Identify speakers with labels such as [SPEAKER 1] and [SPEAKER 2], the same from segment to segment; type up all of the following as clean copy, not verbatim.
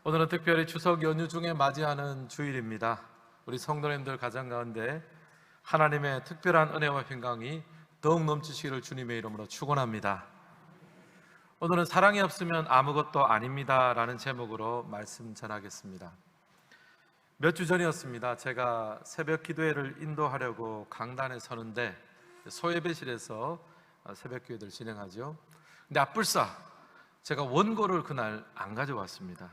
[SPEAKER 1] 오늘은 특별히 추석 연휴 중에 맞이하는 주일입니다. 우리 성도님들 가정 가운데 하나님의 특별한 은혜와 평강이 더욱 넘치시기를 주님의 이름으로 축원합니다. 오늘은 사랑이 없으면 아무것도 아닙니다 라는 제목으로 말씀 전하겠습니다. 몇 주 전이었습니다. 제가 새벽 기도회를 인도하려고 강단에 서는데 소예배실에서 새벽 기도회를 진행하죠. 근데 앞불사 제가 원고를 그날 안 가져왔습니다.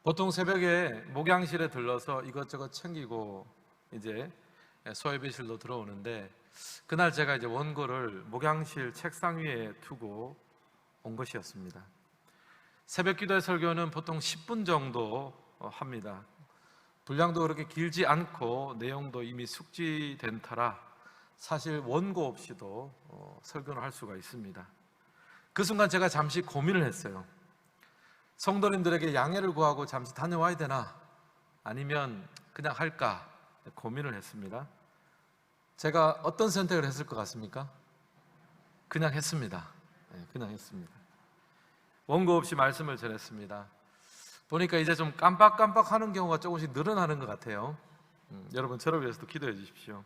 [SPEAKER 1] 보통 새벽에 목양실에 들러서 이것저것 챙기고 이제 소예배실로 들어오는데, 그날 제가 이제 원고를 목양실 책상 위에 두고 온 것이었습니다. 새벽 기도의 설교는 보통 10분 정도 합니다. 분량도 그렇게 길지 않고 내용도 이미 숙지된 터라 사실 원고 없이도 설교를 할 수가 있습니다. 그 순간 제가 잠시 고민을 했어요. 성도님들에게 양해를 구하고 잠시 다녀와야 되나 아니면 그냥 할까 고민을 했습니다. 제가 어떤 선택을 했을 것 같습니까? 그냥 했습니다. 그냥 했습니다. 원고 없이 말씀을 전했습니다. 보니까 이제 좀 깜빡깜빡하는 경우가 조금씩 늘어나는 것 같아요. 여러분 저를 위해서도 기도해 주십시오.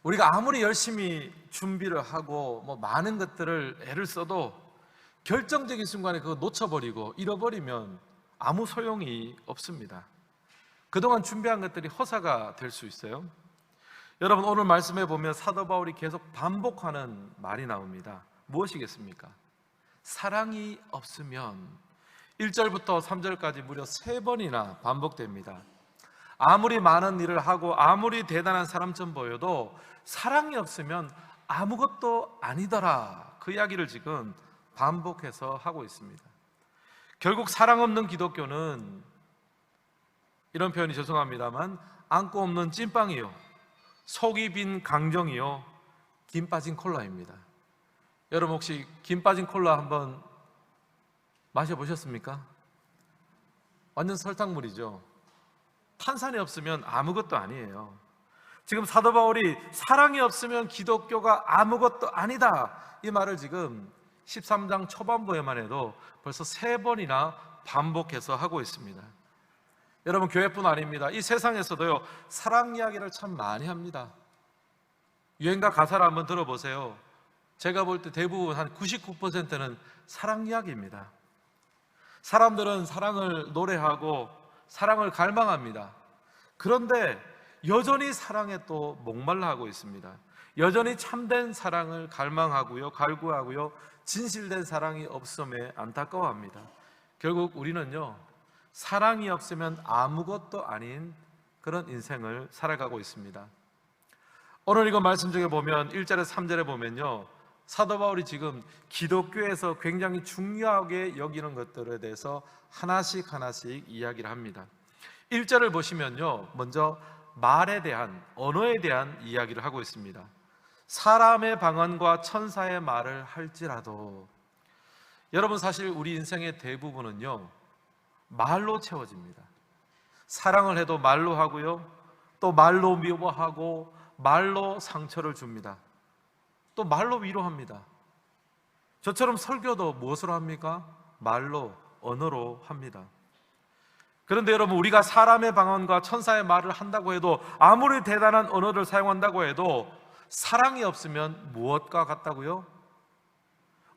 [SPEAKER 1] 우리가 아무리 열심히 준비를 하고 많은 것들을 애를 써도 결정적인 순간에 그거 놓쳐버리고 잃어버리면 아무 소용이 없습니다. 그동안 준비한 것들이 허사가 될 수 있어요. 여러분 오늘 말씀해 보면 사도 바울이 계속 반복하는 말이 나옵니다. 무엇이겠습니까? 사랑이 없으면 1절부터 3절까지 무려 3번이나 반복됩니다. 아무리 많은 일을 하고 아무리 대단한 사람처럼 보여도 사랑이 없으면 아무것도 아니더라, 그 이야기를 지금 반복해서 하고 있습니다. 결국 사랑 없는 기독교는, 이런 표현이 죄송합니다만, 안고 없는 찐빵이요, 속이 빈 강정이요, 김 빠진 콜라입니다. 여러분 혹시 김 빠진 콜라 한번 마셔보셨습니까? 완전 설탕물이죠. 탄산이 없으면 아무것도 아니에요. 지금 사도 바울이 사랑이 없으면 기독교가 아무것도 아니다, 이 말을 지금 13장 초반부에만 해도 벌써 3번이나 반복해서 하고 있습니다. 여러분 교회뿐 아닙니다. 이 세상에서도요 사랑 이야기를 참 많이 합니다. 유행가 가사를 한번 들어보세요. 제가 볼 때 대부분 한 99%는 사랑 이야기입니다. 사람들은 사랑을 노래하고 사랑을 갈망합니다. 그런데 여전히 사랑에 또 목말라 하고 있습니다. 여전히 참된 사랑을 갈망하고요, 갈구하고요, 진실된 사랑이 없음에 안타까워합니다. 결국 우리는요 사랑이 없으면 아무것도 아닌 그런 인생을 살아가고 있습니다. 오늘 이거 말씀 중에 보면 1절에서 3절에 보면요, 사도 바울이 지금 기독교에서 굉장히 중요하게 여기는 것들에 대해서 하나씩 이야기를 합니다. 1절을 보시면요, 먼저 말에 대한, 언어에 대한 이야기를 하고 있습니다. 사람의 방언과 천사의 말을 할지라도, 여러분 사실 우리 인생의 대부분은요 말로 채워집니다. 사랑을 해도 말로 하고요, 또 말로 미워하고 말로 상처를 줍니다. 또 말로 위로합니다. 저처럼 설교도 무엇으로 합니까? 말로, 언어로 합니다. 그런데 여러분 우리가 사람의 방언과 천사의 말을 한다고 해도, 아무리 대단한 언어를 사용한다고 해도 사랑이 없으면 무엇과 같다고요?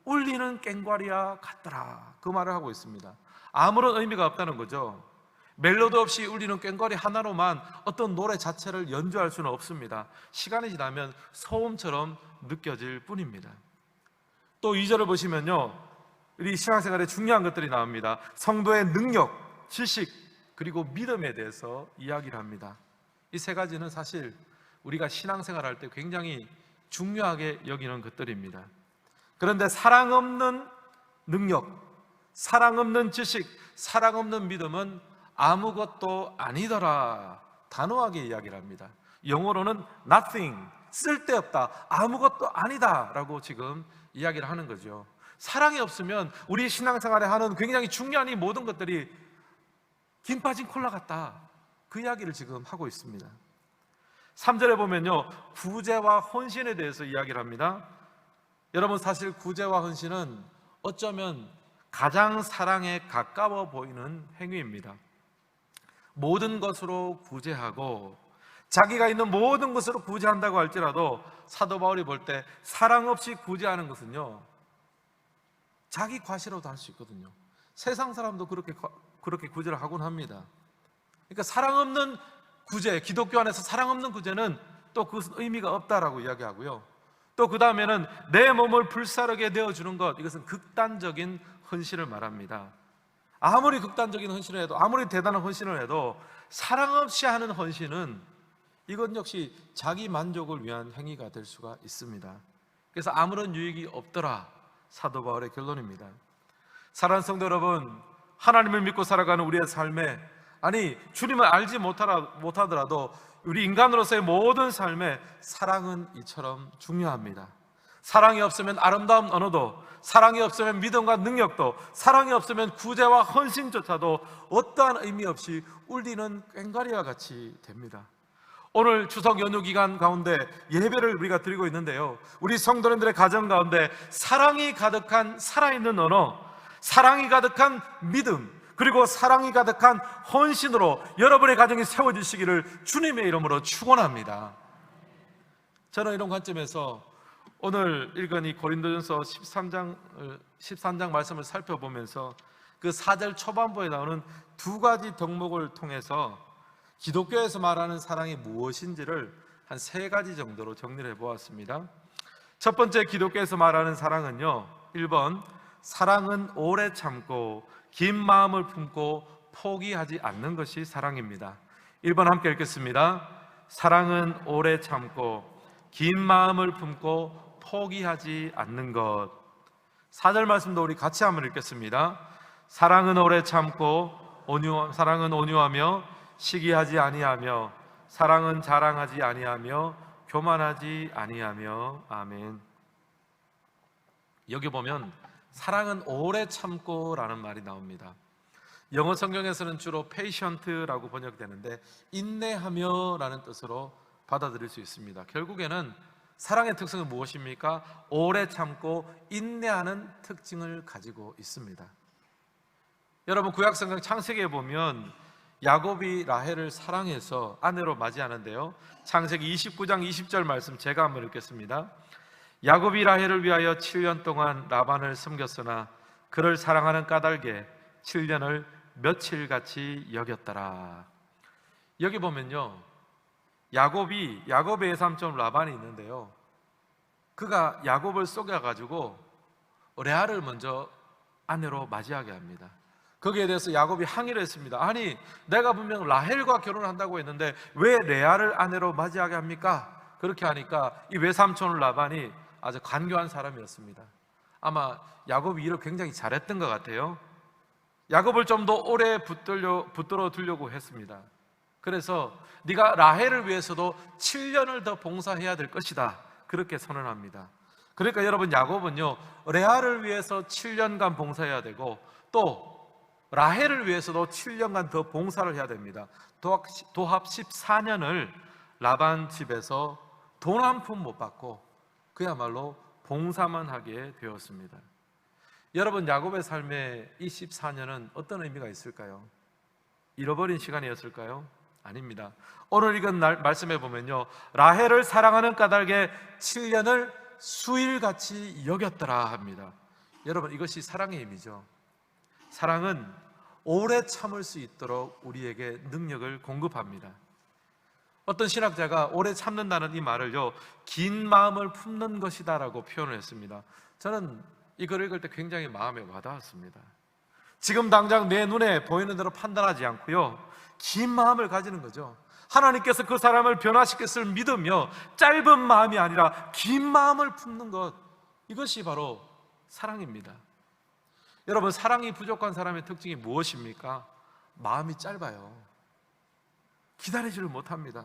[SPEAKER 1] 울리는 꽹과리와 같더라, 그 말을 하고 있습니다. 아무런 의미가 없다는 거죠. 멜로디 없이 울리는 꽹과리 하나로만 어떤 노래 자체를 연주할 수는 없습니다. 시간이 지나면 소음처럼 느껴질 뿐입니다. 또 2절을 보시면요, 우리 신앙생활에 중요한 것들이 나옵니다. 성도의 능력, 지식, 그리고 믿음에 대해서 이야기를 합니다. 이 3가지는 사실 우리가 신앙생활 할 때 굉장히 중요하게 여기는 것들입니다. 그런데 사랑 없는 능력, 사랑 없는 지식, 사랑 없는 믿음은 아무것도 아니더라, 단호하게 이야기를 합니다. 영어로는 nothing, 쓸데없다, 아무것도 아니다 라고 지금 이야기를 하는 거죠. 사랑이 없으면 우리 신앙생활에 하는 굉장히 중요한 이 모든 것들이 김 빠진 콜라 같다, 그 이야기를 지금 하고 있습니다. 3절에 보면요, 구제와 헌신에 대해서 이야기를 합니다. 여러분 사실 구제와 헌신은 어쩌면 가장 사랑에 가까워 보이는 행위입니다. 모든 것으로 구제하고 자기가 있는 모든 것으로 구제한다고 할지라도 사도 바울이 볼 때 사랑 없이 구제하는 것은요, 자기 과시로도 할 수 있거든요. 세상 사람도 그렇게 구제를 하곤 합니다. 그러니까 사랑 없는 구제, 기독교 안에서 사랑 없는 구제는 또 그 의미가 없다라고 이야기하고요. 또 그 다음에는 내 몸을 불사르게 내어주는 것, 이것은 극단적인 헌신을 말합니다. 아무리 극단적인 헌신을 해도, 아무리 대단한 헌신을 해도 사랑 없이 하는 헌신은 이건 역시 자기 만족을 위한 행위가 될 수가 있습니다. 그래서 아무런 유익이 없더라, 사도 바울의 결론입니다. 사랑하는 성도 여러분, 하나님을 믿고 살아가는 우리의 삶에, 아니 주님을 알지 못하더라도 우리 인간으로서의 모든 삶에 사랑은 이처럼 중요합니다. 사랑이 없으면 아름다운 언어도, 사랑이 없으면 믿음과 능력도, 사랑이 없으면 구제와 헌신조차도 어떠한 의미 없이 울리는 꽹과리와 같이 됩니다. 오늘 추석 연휴 기간 가운데 예배를 우리가 드리고 있는데요, 우리 성도님들의 가정 가운데 사랑이 가득한 살아있는 언어, 사랑이 가득한 믿음, 그리고 사랑이 가득한 헌신으로 여러분의 가정이 세워지시기를 주님의 이름으로 축원합니다. 저는 이런 관점에서 오늘 읽은 이 고린도전서 13장 말씀을 살펴보면서 그 4절 초반부에 나오는 두 가지 덕목을 통해서 기독교에서 말하는 사랑이 무엇인지를 한 세 가지 정도로 정리를 해보았습니다. 첫 번째, 기독교에서 말하는 사랑은요, 1번, 사랑은 오래 참고 긴 마음을 품고 포기하지 않는 것이 사랑입니다. 1번 함께 읽겠습니다. 사랑은 오래 참고 긴 마음을 품고 포기하지 않는 것. 4절 말씀도 우리 같이 한번 읽겠습니다. 사랑은 오래 참고 사랑은 온유하며 시기하지 아니하며 사랑은 자랑하지 아니하며 교만하지 아니하며. 아멘. 여기 보면 사랑은 오래 참고라는 말이 나옵니다. 영어 성경에서는 주로 patient라고 번역되는데 인내하며 라는 뜻으로 받아들일 수 있습니다. 결국에는 사랑의 특성은 무엇입니까? 오래 참고 인내하는 특징을 가지고 있습니다. 여러분, 구약성경 창세기에 보면 야곱이 라헬을 사랑해서 아내로 맞이하는데요, 창세기 29장 20절 말씀 제가 한번 읽겠습니다. 야곱이 라헬을 위하여 7년 동안 라반을 섬겼으나 그를 사랑하는 까닭에 7년을 며칠같이 여겼더라. 여기 보면요, 야곱의 외삼촌 라반이 있는데요, 그가 야곱을 속여가지고 레아를 먼저 아내로 맞이하게 합니다. 거기에 대해서 야곱이 항의를 했습니다. 아니, 내가 분명 라헬과 결혼한다고 했는데 왜 레아를 아내로 맞이하게 합니까? 그렇게 하니까 이 외삼촌 라반이 아주 간교한 사람이었습니다. 아마 야곱이 일을 굉장히 잘했던 것 같아요. 야곱을 좀 더 오래 붙들어 두려고 했습니다. 그래서 네가 라헬을 위해서도 7년을 더 봉사해야 될 것이다, 그렇게 선언합니다. 그러니까 여러분, 야곱은요, 레아를 위해서 7년간 봉사해야 되고 또 라헬을 위해서도 7년간 더 봉사를 해야 됩니다. 도합 14년을 라반 집에서 돈 한 푼 못 받고 그야말로 봉사만 하게 되었습니다. 여러분, 야곱의 삶에 이 14년은 어떤 의미가 있을까요? 잃어버린 시간이었을까요? 아닙니다. 오늘 읽은 말씀에 보면요, 라헬을 사랑하는 까닭에 7년을 수일같이 여겼더라 합니다. 여러분, 이것이 사랑의 의미죠. 사랑은 오래 참을 수 있도록 우리에게 능력을 공급합니다. 어떤 신학자가 오래 참는다는 이 말을요, 긴 마음을 품는 것이다 라고 표현을 했습니다. 저는 이걸 읽을 때 굉장히 마음에 와닿았습니다. 지금 당장 내 눈에 보이는 대로 판단하지 않고요, 긴 마음을 가지는 거죠. 하나님께서 그 사람을 변화시켰을 믿으며 짧은 마음이 아니라 긴 마음을 품는 것, 이것이 바로 사랑입니다. 여러분, 사랑이 부족한 사람의 특징이 무엇입니까? 마음이 짧아요. 기다리지를 못합니다.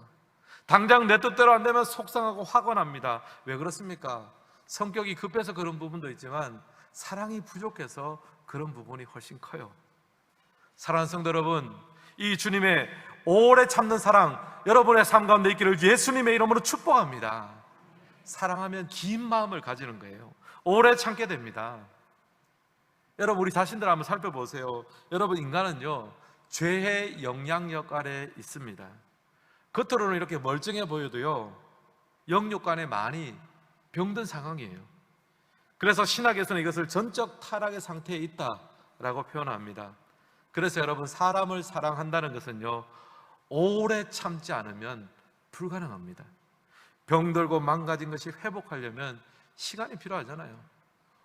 [SPEAKER 1] 당장 내 뜻대로 안 되면 속상하고 화가 납니다. 왜 그렇습니까? 성격이 급해서 그런 부분도 있지만 사랑이 부족해서 그런 부분이 훨씬 커요. 사랑하는 성도 여러분, 이 주님의 오래 참는 사랑 여러분의 삶 가운데 있기를 예수님의 이름으로 축복합니다. 사랑하면 긴 마음을 가지는 거예요. 오래 참게 됩니다. 여러분 우리 자신들 한번 살펴보세요. 여러분 인간은요 죄의 영향력 아래 있습니다. 겉으로는 이렇게 멀쩡해 보여도요 영육 간에 많이 병든 상황이에요. 그래서 신학에서는 이것을 전적 타락의 상태에 있다라고 표현합니다. 그래서 여러분 사람을 사랑한다는 것은요 오래 참지 않으면 불가능합니다. 병들고 망가진 것이 회복하려면 시간이 필요하잖아요.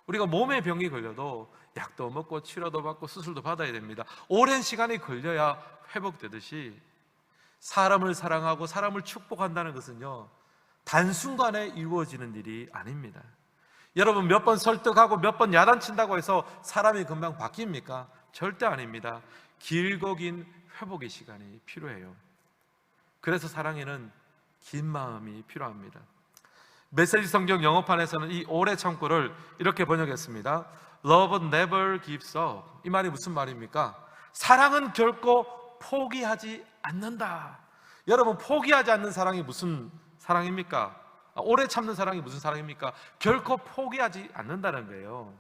[SPEAKER 1] 우리가 몸에 병이 걸려도 약도 먹고 치료도 받고 수술도 받아야 됩니다. 오랜 시간이 걸려야 회복되듯이 사람을 사랑하고 사람을 축복한다는 것은요 단순간에 이루어지는 일이 아닙니다. 여러분 몇 번 설득하고 몇 번 야단친다고 해서 사람이 금방 바뀝니까? 절대 아닙니다. 길고 긴 회복의 시간이 필요해요. 그래서 사랑에는 긴 마음이 필요합니다. 메시지 성경 영어판에서는 이 오래 참고를 이렇게 번역했습니다. Love never gives up. 이 말이 무슨 말입니까? 사랑은 결코 포기하지 않는다. 여러분 포기하지 않는 사랑이 무슨 사랑입니까? 오래 참는 사랑이 무슨 사랑입니까? 결코 포기하지 않는다는 거예요.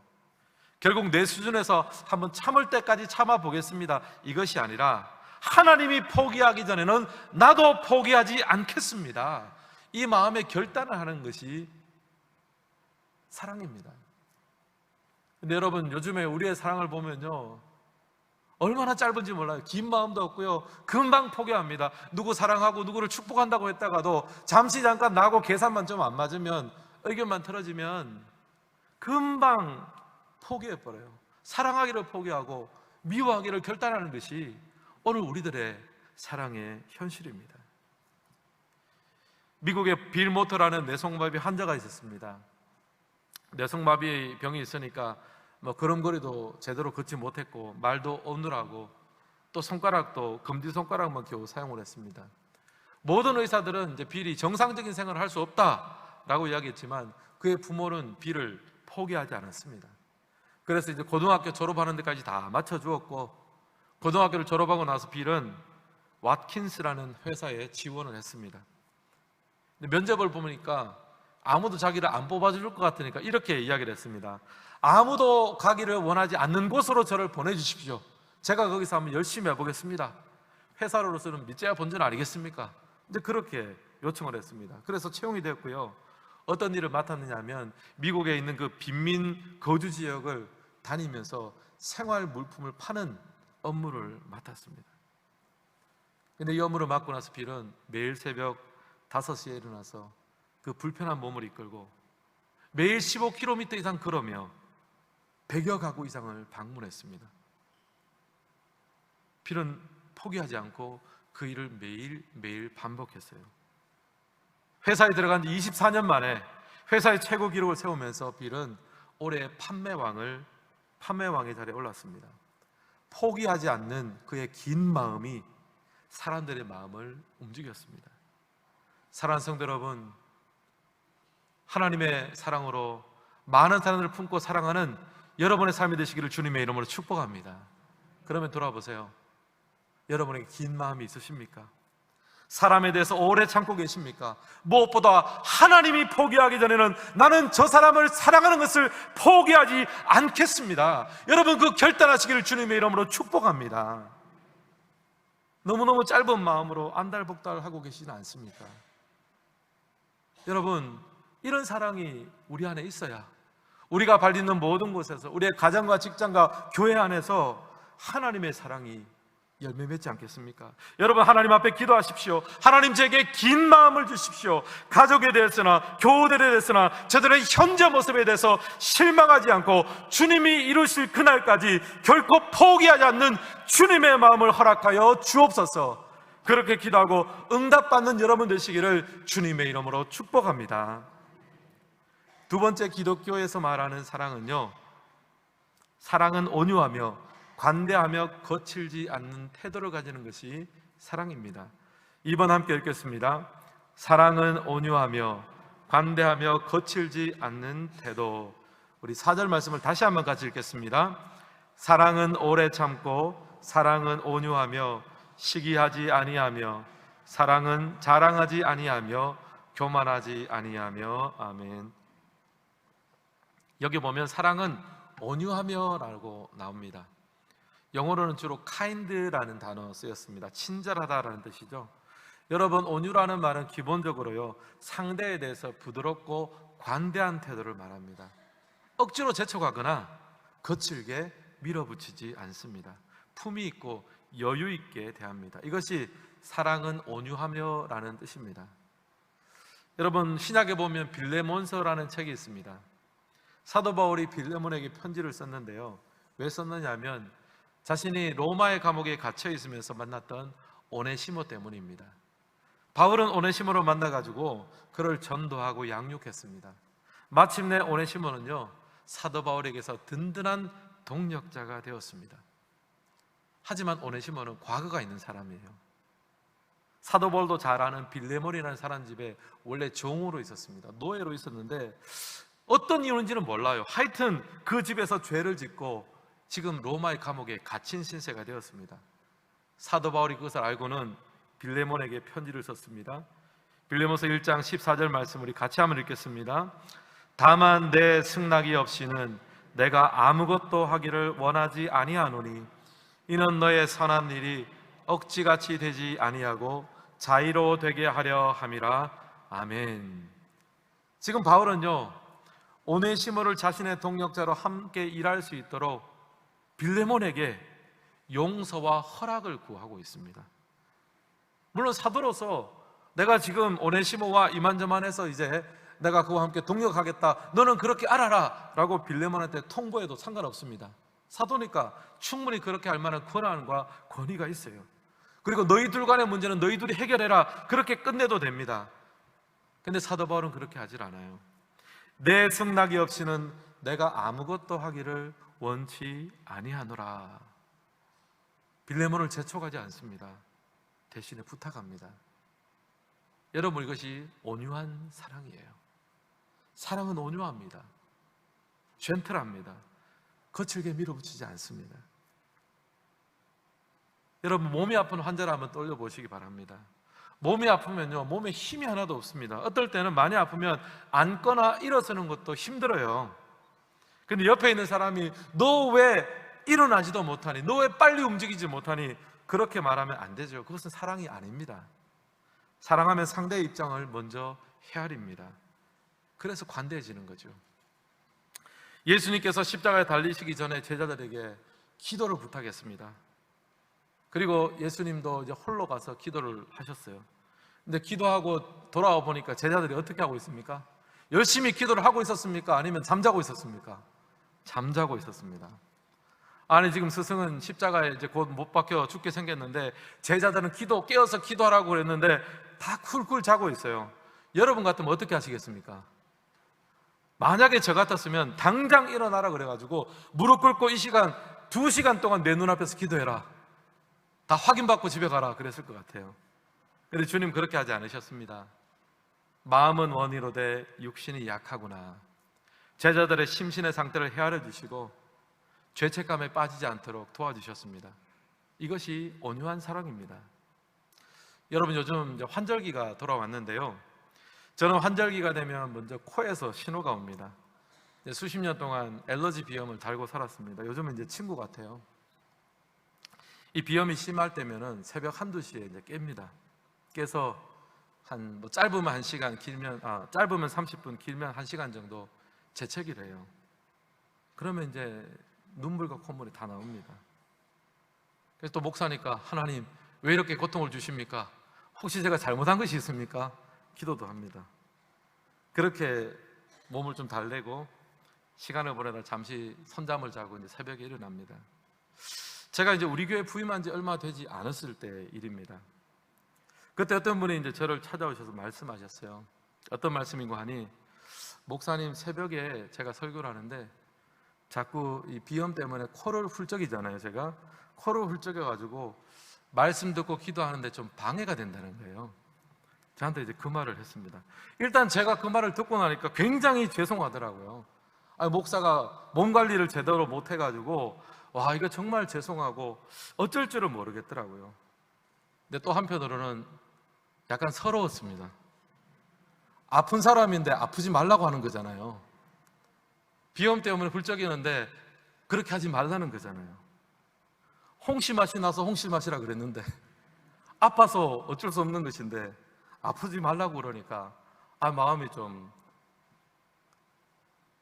[SPEAKER 1] 결국 내 수준에서 한번 참을 때까지 참아보겠습니다 이것이 아니라 하나님이 포기하기 전에는 나도 포기하지 않겠습니다, 이 마음의 결단을 하는 것이 사랑입니다. 근데 여러분 요즘에 우리의 사랑을 보면요 얼마나 짧은지 몰라요. 긴 마음도 없고요 금방 포기합니다. 누구 사랑하고 누구를 축복한다고 했다가도 잠시 잠깐 나하고 계산만 좀 안 맞으면, 의견만 틀어지면 금방 포기해버려요. 사랑하기를 포기하고 미워하기를 결단하는 것이 오늘 우리들의 사랑의 현실입니다. 미국의 빌 모터라는 뇌성마비 환자가 있었습니다. 뇌성마비 병이 있으니까 걸음걸이도 제대로 걷지 못했고 말도 어눌하고 또 손가락도 검지손가락만 겨우 사용을 했습니다. 모든 의사들은 이제 빌이 정상적인 생활을 할 수 없다라고 이야기했지만 그의 부모는 빌을 포기하지 않았습니다. 그래서 이제 고등학교 졸업하는 데까지 다 맞춰주었고, 고등학교를 졸업하고 나서 빌은 왓킨스라는 회사에 지원을 했습니다. 근데 면접을 보니까 아무도 자기를 안 뽑아줄 것 같으니까 이렇게 이야기를 했습니다. 아무도 가기를 원하지 않는 곳으로 저를 보내주십시오. 제가 거기서 한번 열심히 해보겠습니다. 회사로서는 밑째야 본전 아니겠습니까? 이제 그렇게 요청을 했습니다. 그래서 채용이 됐고요. 어떤 일을 맡았느냐 하면 미국에 있는 그 빈민 거주 지역을 다니면서 생활 물품을 파는 업무를 맡았습니다. 근데 이 업무를 맡고 나서 빌은 매일 새벽 5시에 일어나서 그 불편한 몸을 이끌고 매일 15km 이상 걸으며 100여 가구 이상을 방문했습니다. 빌은 포기하지 않고 그 일을 매일 반복했어요. 회사에 들어간 지 24년 만에 회사의 최고 기록을 세우면서 빌은 올해 판매왕의 자리에 올랐습니다. 포기하지 않는 그의 긴 마음이 사람들의 마음을 움직였습니다. 사랑하는 성도 여러분, 하나님의 사랑으로 많은 사람들을 품고 사랑하는 여러분의 삶이 되시기를 주님의 이름으로 축복합니다. 그러면 돌아보세요. 여러분에게 긴 마음이 있으십니까? 사람에 대해서 오래 참고 계십니까? 무엇보다 하나님이 포기하기 전에는 나는 저 사람을 사랑하는 것을 포기하지 않겠습니다. 여러분 그 결단하시기를 주님의 이름으로 축복합니다. 너무너무 짧은 마음으로 안달복달하고 계시지 않습니까? 여러분 이런 사랑이 우리 안에 있어야 우리가 발딛는 모든 곳에서, 우리의 가정과 직장과 교회 안에서 하나님의 사랑이 열매 맺지 않겠습니까? 여러분 하나님 앞에 기도하십시오. 하나님 제게 긴 마음을 주십시오. 가족에 대해서나 교우들에 대해서나 저들의 현재 모습에 대해서 실망하지 않고 주님이 이루실 그날까지 결코 포기하지 않는 주님의 마음을 허락하여 주옵소서. 그렇게 기도하고 응답받는 여러분 되시기를 주님의 이름으로 축복합니다. 두 번째, 기독교에서 말하는 사랑은요, 사랑은 온유하며 관대하며 거칠지 않는 태도를 가지는 것이 사랑입니다. 2번 함께 읽겠습니다. 사랑은 온유하며 관대하며 거칠지 않는 태도. 우리 4절 말씀을 다시 한번 같이 읽겠습니다. 사랑은 오래 참고 사랑은 온유하며 시기하지 아니하며 사랑은 자랑하지 아니하며 교만하지 아니하며. 아멘. 여기 보면 사랑은 온유하며라고 나옵니다. 영어로는 주로 kind라는 단어 쓰였습니다. 친절하다라는 뜻이죠. 여러분, 온유라는 말은 기본적으로요, 상대에 대해서 부드럽고 관대한 태도를 말합니다. 억지로 제쳐가거나 거칠게 밀어붙이지 않습니다. 품위 있고 여유 있게 대합니다. 이것이 사랑은 온유하며라는 뜻입니다. 여러분, 신약에 보면 빌레몬서라는 책이 있습니다. 사도 바울이 빌레몬에게 편지를 썼는데요, 왜 썼느냐면 자신이 로마의 감옥에 갇혀 있으면서 만났던 오네시모 때문입니다. 바울은 오네시모를 만나가지고 그를 전도하고 양육했습니다. 마침내 오네시모는요, 사도 바울에게서 든든한 동력자가 되었습니다. 하지만 오네시모는 과거가 있는 사람이에요. 사도 바울도 잘 아는 빌레몬이라는 사람 집에 원래 종으로 있었습니다. 노예로 있었는데 어떤 이유인지는 몰라요. 하여튼 그 집에서 죄를 짓고 지금 로마의 감옥에 갇힌 신세가 되었습니다. 사도 바울이 그것을 알고는 빌레몬에게 편지를 썼습니다. 빌레몬서 1장 14절 말씀 우리 같이 한번 읽겠습니다. 다만 내 승낙이 없이는 내가 아무것도 하기를 원하지 아니하노니 이는 너의 선한 일이 억지같이 되지 아니하고 자의로 되게 하려 함이라. 아멘. 지금 바울은요, 오네시모를 자신의 동역자로 함께 일할 수 있도록 빌레몬에게 용서와 허락을 구하고 있습니다. 물론 사도로서 내가 지금 오네시모와 이만저만해서 이제 내가 그와 함께 동역하겠다, 너는 그렇게 알아라 라고 빌레몬한테 통보해도 상관없습니다. 사도니까 충분히 그렇게 할 만한 권한과 권위가 있어요. 그리고 너희들 간의 문제는 너희들이 해결해라, 그렇게 끝내도 됩니다. 근데 사도 바울은 그렇게 하질 않아요. 내 승낙이 없이는 내가 아무것도 하기를 원치 아니하노라. 빌레몬을 재촉하지 않습니다. 대신에 부탁합니다. 여러분, 이것이 온유한 사랑이에요. 사랑은 온유합니다. 젠틀합니다. 거칠게 밀어붙이지 않습니다. 여러분, 몸이 아픈 환자를 한번 떠올려보시기 바랍니다. 몸이 아프면요, 몸에 힘이 하나도 없습니다. 어떨 때는 많이 아프면 앉거나 일어서는 것도 힘들어요. 근데 옆에 있는 사람이 너 왜 일어나지도 못하니, 너 왜 빨리 움직이지 못하니, 그렇게 말하면 안 되죠. 그것은 사랑이 아닙니다. 사랑하면 상대의 입장을 먼저 헤아립니다. 그래서 관대해지는 거죠. 예수님께서 십자가에 달리시기 전에 제자들에게 기도를 부탁했습니다. 그리고 예수님도 이제 홀로 가서 기도를 하셨어요. 근데 기도하고 돌아와 보니까 제자들이 어떻게 하고 있습니까? 열심히 기도를 하고 있었습니까? 아니면 잠자고 있었습니까? 잠자고 있었습니다. 아니, 지금 스승은 십자가에 이제 곧 못 박혀 죽게 생겼는데 제자들은 깨어서 기도하라고 그랬는데 다 쿨쿨 자고 있어요. 여러분 같으면 어떻게 하시겠습니까? 만약에 저 같았으면 당장 일어나라 그래가지고 무릎 꿇고 이 시간 2시간 동안 내 눈앞에서 기도해라, 다 확인받고 집에 가라 그랬을 것 같아요. 그런데 주님 그렇게 하지 않으셨습니다. 마음은 원이로되 육신이 약하구나. 제자들의 심신의 상태를 헤아려 주시고 죄책감에 빠지지 않도록 도와주셨습니다. 이것이 온유한 사랑입니다. 여러분, 요즘 이제 환절기가 돌아왔는데요, 저는 환절기가 되면 먼저 코에서 신호가 옵니다. 수십 년 동안 알러지 비염을 달고 살았습니다. 요즘은 이제 친구 같아요. 이 비염이 심할 때면은 새벽 1-2시에 이제 깹니다. 깨서 짧으면 1시간, 짧으면 30분, 길면 1시간 정도 재채기를 해요. 그러면 이제 눈물과 콧물이 다 나옵니다. 그래서 또 목사니까 하나님 왜 이렇게 고통을 주십니까? 혹시 제가 잘못한 것이 있습니까? 기도도 합니다. 그렇게 몸을 좀 달래고 시간을 보내다 잠시 선잠을 자고 이제 새벽에 일어납니다. 제가 이제 우리 교회 부임한 지 얼마 되지 않았을 때 일입니다. 그때 어떤 분이 이제 저를 찾아오셔서 말씀하셨어요. 어떤 말씀인고 하니, 목사님, 새벽에 제가 설교를 하는데 자꾸 이 비염 때문에 코를 훌쩍이잖아요. 제가 코를 훌쩍여가지고 말씀 듣고 기도하는데 좀 방해가 된다는 거예요. 저한테 이제 그 말을 했습니다. 일단 제가 그 말을 듣고 나니까 굉장히 죄송하더라고요. 목사가 몸 관리를 제대로 못 해가지고 와, 이거 정말 죄송하고 어쩔 줄을 모르겠더라고요. 근데 또 한편으로는 약간 서러웠습니다. 아픈 사람인데 아프지 말라고 하는 거잖아요. 비염 때문에 훌쩍이는데 그렇게 하지 말라는 거잖아요. 홍시 맛이 나서 홍시 맛이라 그랬는데 아파서 어쩔 수 없는 것인데 아프지 말라고 그러니까 마음이 좀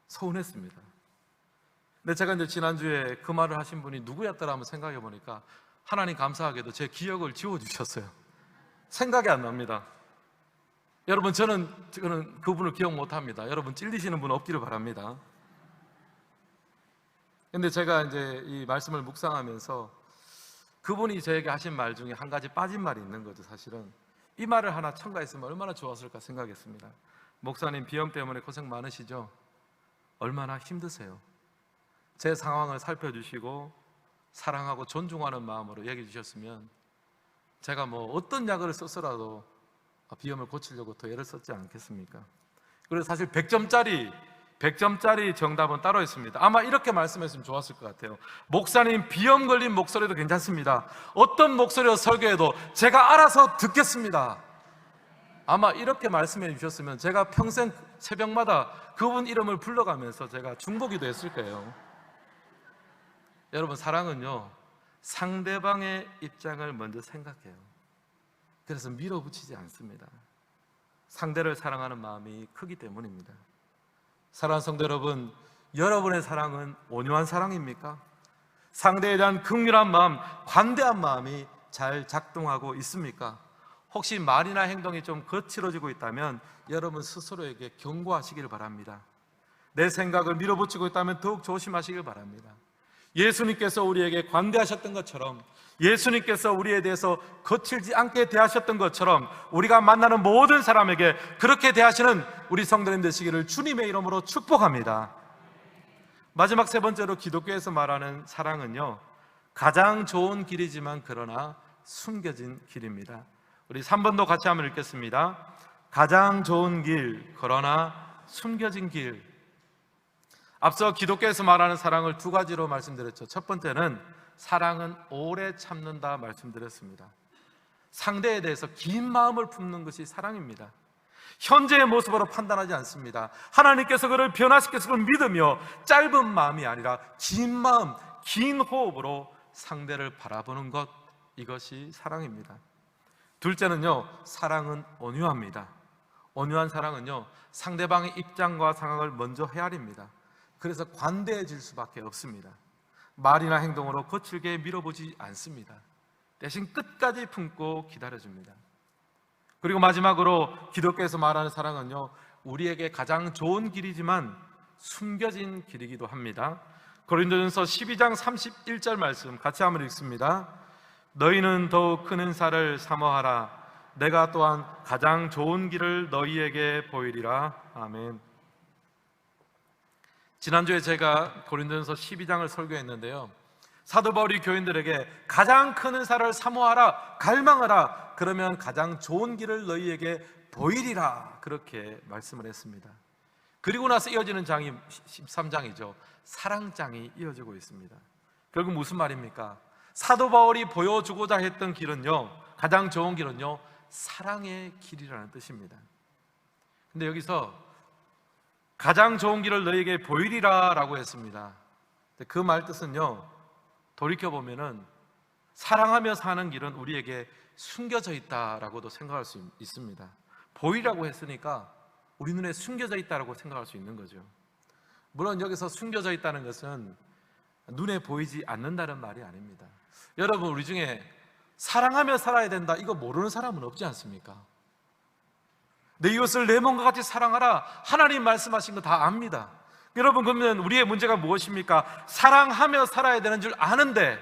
[SPEAKER 1] 서운했습니다. 근데 제가 이제 지난주에 그 말을 하신 분이 누구였더라 한번 생각해 보니까 하나님 감사하게도 제 기억을 지워주셨어요. 생각이 안 납니다. 여러분, 저는 그분을 기억 못합니다. 여러분 찔리시는 분 없기를 바랍니다. 근데 제가 이제 이 말씀을 묵상하면서 그분이 저에게 하신 말 중에 한 가지 빠진 말이 있는 거죠. 사실은 이 말을 하나 첨가했으면 얼마나 좋았을까 생각했습니다. 목사님 비염 때문에 고생 많으시죠? 얼마나 힘드세요? 제 상황을 살펴주시고 사랑하고 존중하는 마음으로 얘기해 주셨으면 제가 어떤 약을 썼어라도 비염을 고치려고 더 애를 썼지 않겠습니까? 그래서 사실 100점짜리 정답은 따로 있습니다. 아마 이렇게 말씀했으면 좋았을 것 같아요. 목사님 비염 걸린 목소리도 괜찮습니다. 어떤 목소리로 설교해도 제가 알아서 듣겠습니다. 아마 이렇게 말씀해 주셨으면 제가 평생 새벽마다 그분 이름을 불러가면서 제가 중보기도 했을 거예요. 여러분, 사랑은요, 상대방의 입장을 먼저 생각해요. 그래서 밀어붙이지 않습니다. 상대를 사랑하는 마음이 크기 때문입니다. 사랑하는 성도 여러분, 여러분의 사랑은 온유한 사랑입니까? 상대에 대한 긍휼한 마음, 관대한 마음이 잘 작동하고 있습니까? 혹시 말이나 행동이 좀 거칠어지고 있다면 여러분 스스로에게 경고하시길 바랍니다. 내 생각을 밀어붙이고 있다면 더욱 조심하시길 바랍니다. 예수님께서 우리에게 관대하셨던 것처럼, 예수님께서 우리에 대해서 거칠지 않게 대하셨던 것처럼 우리가 만나는 모든 사람에게 그렇게 대하시는 우리 성도님 되시기를 주님의 이름으로 축복합니다. 마지막 세 번째로 기독교에서 말하는 사랑은요, 가장 좋은 길이지만 그러나 숨겨진 길입니다. 우리 3번도 같이 한번 읽겠습니다. 가장 좋은 길, 그러나 숨겨진 길. 앞서 기독교에서 말하는 사랑을 두 가지로 말씀드렸죠. 첫 번째는 사랑은 오래 참는다 말씀드렸습니다. 상대에 대해서 긴 마음을 품는 것이 사랑입니다. 현재의 모습으로 판단하지 않습니다. 하나님께서 그를 변화시켜서 그걸 믿으며 짧은 마음이 아니라 긴 마음, 긴 호흡으로 상대를 바라보는 것, 이것이 사랑입니다. 둘째는요, 사랑은 온유합니다. 온유한 사랑은요, 상대방의 입장과 상황을 먼저 헤아립니다. 그래서 관대해질 수밖에 없습니다. 말이나 행동으로 거칠게 밀어보지 않습니다. 대신 끝까지 품고 기다려줍니다. 그리고 마지막으로 기독교에서 말하는 사랑은요, 우리에게 가장 좋은 길이지만 숨겨진 길이기도 합니다. 고린도전서 12장 31절 말씀 같이 한번 읽습니다. 너희는 더욱 큰 은사를 사모하라. 내가 또한 가장 좋은 길을 너희에게 보이리라. 아멘. 지난주에 제가 고린도전서 12장을 설교했는데요, 사도 바울이 교인들에게 가장 큰 은사를 사모하라, 갈망하라, 그러면 가장 좋은 길을 너희에게 보이리라, 그렇게 말씀을 했습니다. 그리고 나서 이어지는 장이 13장이죠. 사랑장이 이어지고 있습니다. 결국 무슨 말입니까? 사도 바울이 보여주고자 했던 길은요, 가장 좋은 길은요, 사랑의 길이라는 뜻입니다. 근데 여기서 가장 좋은 길을 너희에게 보이리라 라고 했습니다. 그 말 뜻은요, 돌이켜보면은 사랑하며 사는 길은 우리에게 숨겨져 있다라고도 생각할 수 있습니다. 보이라고 했으니까 우리 눈에 숨겨져 있다라고 생각할 수 있는 거죠. 물론 여기서 숨겨져 있다는 것은 눈에 보이지 않는다는 말이 아닙니다. 여러분, 우리 중에 사랑하며 살아야 된다, 이거 모르는 사람은 없지 않습니까? 내 이웃을 내 몸과 같이 사랑하라, 하나님 말씀하신 거 다 압니다. 여러분, 그러면 우리의 문제가 무엇입니까? 사랑하며 살아야 되는 줄 아는데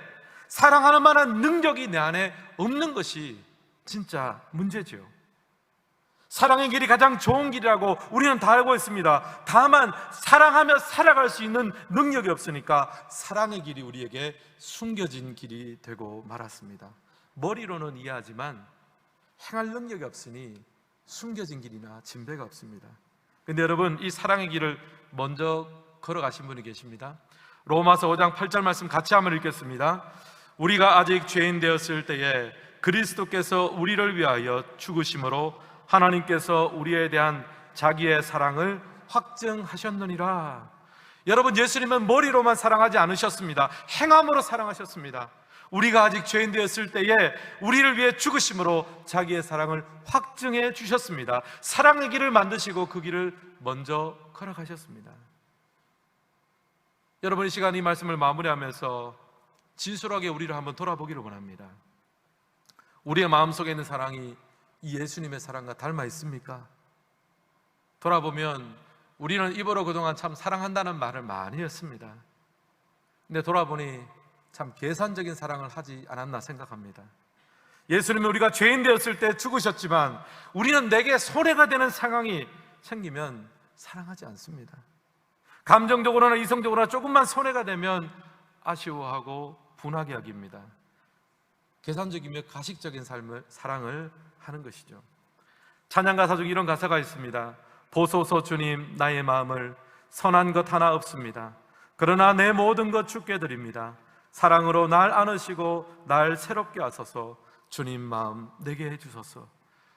[SPEAKER 1] 사랑하는 만한 능력이 내 안에 없는 것이 진짜 문제죠. 사랑의 길이 가장 좋은 길이라고 우리는 다 알고 있습니다. 다만 사랑하며 살아갈 수 있는 능력이 없으니까 사랑의 길이 우리에게 숨겨진 길이 되고 말았습니다. 머리로는 이해하지만 행할 능력이 없으니 숨겨진 길이나 진배가 없습니다. 근데 여러분, 이 사랑의 길을 먼저 걸어가신 분이 계십니다. 로마서 5장 8절 말씀 같이 한번 읽겠습니다. 우리가 아직 죄인 되었을 때에 그리스도께서 우리를 위하여 죽으심으로 하나님께서 우리에 대한 자기의 사랑을 확증하셨느니라. 여러분, 예수님은 머리로만 사랑하지 않으셨습니다. 행함으로 사랑하셨습니다. 우리가 아직 죄인 되었을 때에 우리를 위해 죽으심으로 자기의 사랑을 확증해 주셨습니다. 사랑의 길을 만드시고 그 길을 먼저 걸어가셨습니다. 여러분, 이 시간 이 말씀을 마무리하면서 진솔하게 우리를 한번 돌아보기를 원합니다. 우리의 마음속에 있는 사랑이 이 예수님의 사랑과 닮아 있습니까? 돌아보면 우리는 입으로 그동안 참 사랑한다는 말을 많이 했습니다. 근데 돌아보니 참 계산적인 사랑을 하지 않았나 생각합니다. 예수님은 우리가 죄인 되었을 때 죽으셨지만 우리는 내게 손해가 되는 상황이 생기면 사랑하지 않습니다. 감정적으로나 이성적으로나 조금만 손해가 되면 아쉬워하고 분하게 여깁니다. 계산적이며 가식적인 사랑을 하는 것이죠. 찬양 가사 중에 이런 가사가 있습니다. 보소서 주님, 나의 마음을 선한 것 하나 없습니다. 그러나 내 모든 것 주께 드립니다. 사랑으로 날 안으시고 날 새롭게 하소서. 주님 마음 내게 해주소서.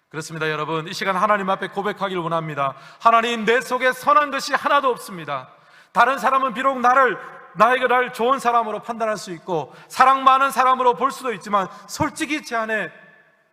[SPEAKER 1] 그렇습니다. 여러분, 이 시간 하나님 앞에 고백하기를 원합니다. 하나님, 내 속에 선한 것이 하나도 없습니다. 다른 사람은 비록 나에게 날 좋은 사람으로 판단할 수 있고 사랑 많은 사람으로 볼 수도 있지만 솔직히 제 안에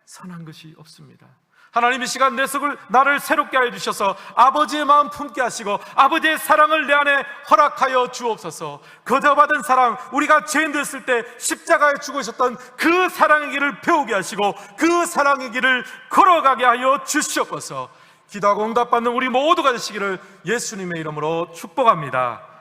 [SPEAKER 1] 선한 것이 없습니다. 하나님, 이 시간 내 속을 나를 새롭게 하여 주셔서 아버지의 마음 품게 하시고 아버지의 사랑을 내 안에 허락하여 주옵소서. 거저받은 사랑, 우리가 죄인 됐을 때 십자가에 죽으셨던 그 사랑의 길을 배우게 하시고 그 사랑의 길을 걸어가게 하여 주시옵소서. 기도하고 응답받는 우리 모두가 되시기를 예수님의 이름으로 축복합니다.